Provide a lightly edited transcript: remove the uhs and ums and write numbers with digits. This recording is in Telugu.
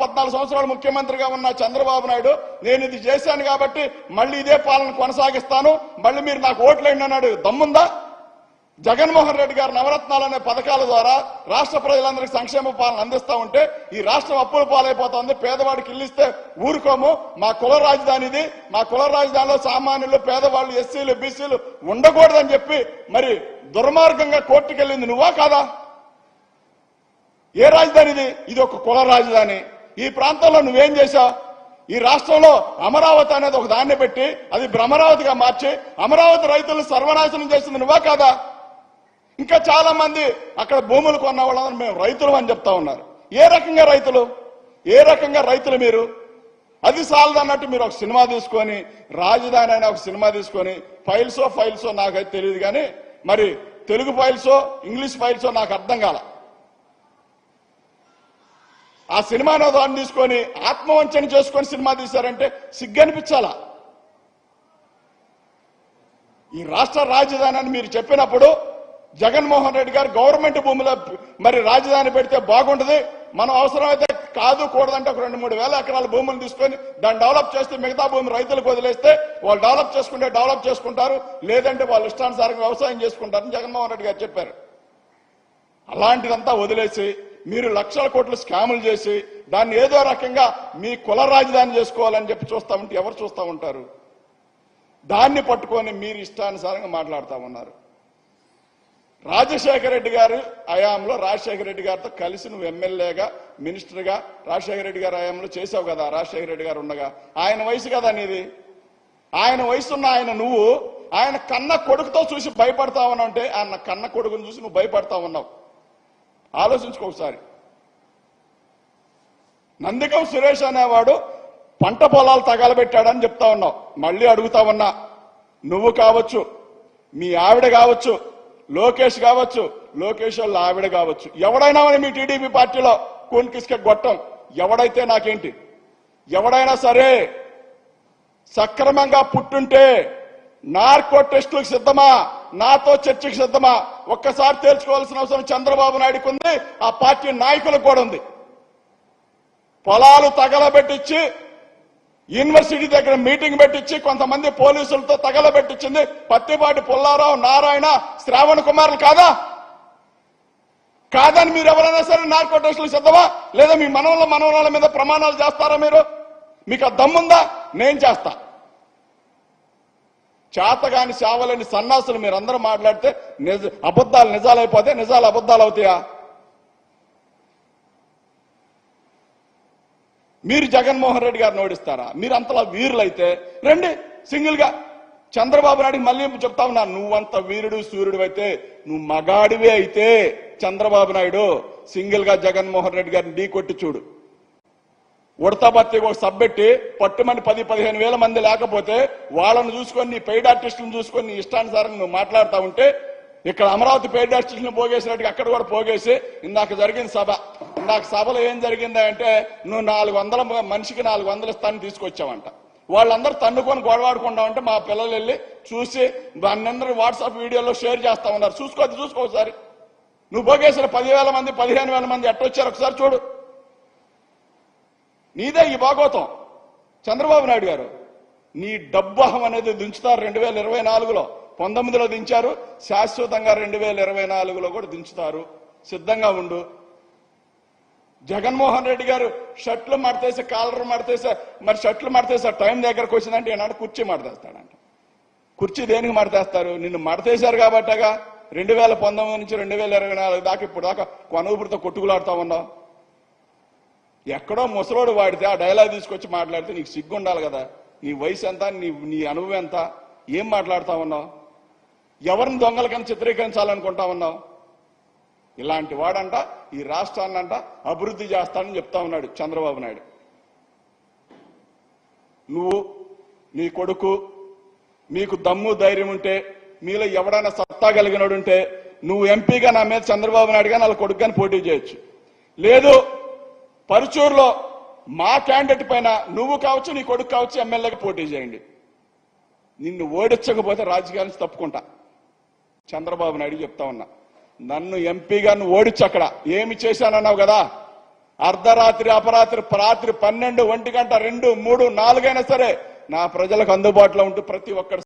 14 సంవత్సరాలు ముఖ్యమంత్రిగా ఉన్న చంద్రబాబు నాయుడు నేను ఇది చేశాను కాబట్టి మళ్ళీ ఇదే పాలన కొనసాగిస్తాను, మళ్ళీ మీరు నాకు ఓట్లేండి అన్నాడు. దమ్ముందా? జగన్మోహన్ రెడ్డి గారు నవరత్నాలు అనే పథకాల ద్వారా రాష్ట్ర ప్రజలందరికీ సంక్షేమ పాలన అందిస్తా ఉంటే ఈ రాష్ట్రం అప్పుల పాలైపోతుంది. పేదవాడికి ఇల్లు ఇస్తే ఊరుకోము, మా కుల రాజధానిది, మా కుల రాజధానిలో సామాన్యులు, పేదవాళ్ళు, ఎస్సీలు, బీసీలు ఉండకూడదని చెప్పి మరి దుర్మార్గంగా కోర్టుకెళ్ళింది నువ్వా కాదా? ఏ రాజధానిది? ఇది ఒక కుల రాజధాని. ఈ ప్రాంతంలో నువ్వేం చేశావు? ఈ రాష్ట్రంలో అమరావతి అనేది ఒక దాన్ని పెట్టి అది భ్రమరావతిగా మార్చి అమరావతి రైతులను సర్వనాశనం చేసింది నువ్వా కాదా? ఇంకా చాలా మంది అక్కడ భూములు కొన్న వాళ్ళందరూ మేము రైతులు అని చెప్తా ఉన్నారు. ఏ రకంగా రైతులు? ఏ రకంగా రైతులు మీరు? అది సాలదన్నట్టు మీరు ఒక సినిమా తీసుకొని, రాజధాని అయినా ఒక సినిమా తీసుకొని, ఫైల్సో నాకైతే తెలియదు కానీ మరి తెలుగు ఫైల్సో ఇంగ్లీష్ ఫైల్సో నాకు అర్థం కాల. ఆ సినిమాను దాన్ని తీసుకొని ఆత్మవంచన చేసుకొని సినిమా తీశారంటే సిగ్గనిపించాలా? ఈ రాష్ట్ర రాజధాని అని మీరు చెప్పినప్పుడు జగన్మోహన్ రెడ్డి గారు గవర్నమెంట్ భూమిలో మరి రాజధాని పెడితే బాగుంటుంది, మనం అవసరమైతే కాదు కూడదంటే ఒక 2-3 వేల ఎకరాల భూములు తీసుకొని దాన్ని డెవలప్ చేస్తే మిగతా భూమి రైతులకు వదిలేస్తే వాళ్ళు డెవలప్ చేసుకుంటారు, లేదంటే వాళ్ళు ఇష్టానుసారంగా వ్యవసాయం చేసుకుంటారని జగన్మోహన్ రెడ్డి గారు చెప్పారు. అలాంటిదంతా వదిలేసి మీరు లక్షల కోట్ల స్కాములు చేసి దాన్ని ఏదో రకంగా మీ కుల రాజధాని చేసుకోవాలని చెప్పి చూస్తా ఉంటే ఎవరు చూస్తా ఉంటారు? దాన్ని పట్టుకొని మీరు ఇష్టానుసారంగా మాట్లాడుతూ ఉన్నారు. రాజశేఖర రెడ్డి గారు హయాంలో రాజశేఖర రెడ్డి గారితో కలిసి నువ్వు ఎమ్మెల్యేగా, మినిస్టర్గా రాజశేఖర రెడ్డి గారి హయాంలో చేసావు కదా. రాజశేఖర రెడ్డి గారు ఉండగా ఆయన వయసు కదా నీది. ఆయన వయసున్న ఆయన నువ్వు ఆయన కన్న కొడుకుతో చూసి భయపడతా ఉన్నావు అంటే ఆయన కన్న కొడుకును చూసి నువ్వు భయపడతా ఉన్నావు. ఆలోచించుకో ఒకసారి. నందికం సురేష్ అనేవాడు పంట పొలాలు తగలబెట్టాడని చెప్తా ఉన్నావు. మళ్ళీ అడుగుతా ఉన్నా, నువ్వు కావచ్చు, మీ ఆవిడ కావచ్చు, లోకేష్ కావచ్చు, లోకేష్ వాళ్ళ ఆవిడ కావచ్చు, ఎవడైనా మీ టీడీపీ పార్టీలో కూన్కిస్కే గొట్టం ఎవడైతే నాకేంటి, ఎవడైనా సరే సక్రమంగా పుట్టుంటే నార్కో టెస్టులకు సిద్ధమా, నాతో చర్చకు సిద్ధమా? ఒక్కసారి తేల్చుకోవాల్సిన అవసరం చంద్రబాబు నాయుడుకు ఉంది, ఆ పార్టీ నాయకులకు కూడా ఉంది. పొలాలు తగలబెట్టించి యూనివర్సిటీ దగ్గర మీటింగ్ పెట్టించి కొంతమంది పోలీసులతో తగలబెట్టించింది పత్తిపాటి పుల్లారావు, నారాయణ, శ్రావణ్ కుమార్లు కాదా? కాదని మీరు ఎవరైనా సరే నార్కో టెస్టులకు సిద్ధమా? లేదా మీ మనవరాల మీద ప్రమాణాలు చేస్తారా మీరు? మీకు ఆ దమ్ముందా? నేను చేస్తా. చేతగాని సేవలని సన్నాసులు మీరందరూ మాట్లాడితే అబద్ధాలు నిజాలైపోతే నిజాలు అబద్ధాలు అవుతాయా? మీరు జగన్మోహన్ రెడ్డి గారిని ఓడిస్తారా? మీరు అంతలా వీరులైతే రండి సింగిల్ గా. చంద్రబాబు నాయుడికి మళ్ళీ చెప్తా ఉన్నా, నువ్వంత వీరుడు సూర్యుడు అయితే, నువ్వు మగాడివే అయితే చంద్రబాబు నాయుడు సింగిల్ గా జగన్మోహన్ రెడ్డి గారిని ఢీ కొట్టి చూడు. ఉడతా భర్తీకి ఒక సబ్బెట్టి పట్టుమని 10-15 వేల మంది లేకపోతే వాళ్ళను చూసుకొని, నీ పెయిడ్ ఆర్టిస్టులను చూసుకొని నీ ఇష్టానుసారంగా నువ్వు మాట్లాడుతూ ఉంటే ఇక్కడ అమరావతి పెయిడ్ ఆర్టిస్టులను పోగేసినట్టుగా అక్కడ కూడా పోగేసి ఇందాక జరిగింది సభ. ఇందాక సభలో ఏం జరిగిందా అంటే నువ్వు 400 మనిషికి 400 ఇస్తానని తీసుకొచ్చావంట. వాళ్ళందరూ తన్నుకొని గొడవాడుకుంటామంటే మా పిల్లలు వెళ్ళి చూసి దాన్ని వాట్సాప్ వీడియోలో షేర్ చేస్తా ఉన్నారు. చూసుకో ఒకసారి. నువ్వు పోగేసిన 10,000 మంది 15,000 మంది ఎట్టొచ్చారు ఒకసారి చూడు. నీదే ఈ భాగవతం. చంద్రబాబు నాయుడు గారు నీ డబ్బహం అనేది దించుతారు 2024లో. 19లో దించారు, శాశ్వతంగా 2024లో కూడా దించుతారు. సిద్ధంగా ఉండు. జగన్మోహన్ రెడ్డి గారు షర్ట్లు మడతేసి కాలర్ మడతేసా, మరి షర్ట్లు మడతేసా టైం దగ్గరకు వచ్చిందంటే ఏనాడు కుర్చీ మడతేస్తాడంట. కుర్చీ దేనికి మడతేస్తారు? నిన్ను మడతేశారు కాబట్టగా 2019 నుంచి 2024 దాకా ఇప్పుడు దాకా కొనూపురితో కొట్టుకులాడుతా ఉన్నావు. ఎక్కడో ముసలోడు వాడితే ఆ డైలాగ్ తీసుకొచ్చి మాట్లాడితే నీకు సిగ్గు ఉండాలి కదా. నీ వయసు ఎంత, నీ అనుభవం ఎంత, ఏం మాట్లాడుతా ఉన్నావు? ఎవరిని దొంగలకని చిత్రీకరించాలనుకుంటా ఉన్నావు? ఇలాంటి వాడంట ఈ రాష్ట్రాన్నంట అభివృద్ధి చేస్తానని చెప్తా ఉన్నాడు చంద్రబాబు నాయుడు. నువ్వు, నీ కొడుకు, మీకు దమ్ము ధైర్యం ఉంటే, మీలో ఎవడైనా సత్తా కలిగినోడుంటే నువ్వు ఎంపీగా నా మీద చంద్రబాబు నాయుడు గాని వాళ్ళ కొడుకు గాని పోటీ చేయొచ్చు. లేదు పరుచూరులో మా క్యాండిడేట్ పైన నువ్వు కావచ్చు, నీ కొడుకు కావచ్చు, ఎమ్మెల్యేగా పోటీ చేయండి. నిన్ను ఓడించకపోతే రాజకీయాల నుంచి తప్పుకుంటా. చంద్రబాబు నాయుడు చెప్తా ఉన్నా, నన్ను ఎంపీగా నువ్వు ఓడించు. అక్కడ ఏమి చేశానన్నావు కదా, అర్ధరాత్రి అపరాత్రి రాత్రి 12, 1 గంట 2, 3, 4 అయినా సరే నా ప్రజలకు అందుబాటులో ఉంటూ ప్రతి ఒక్కరు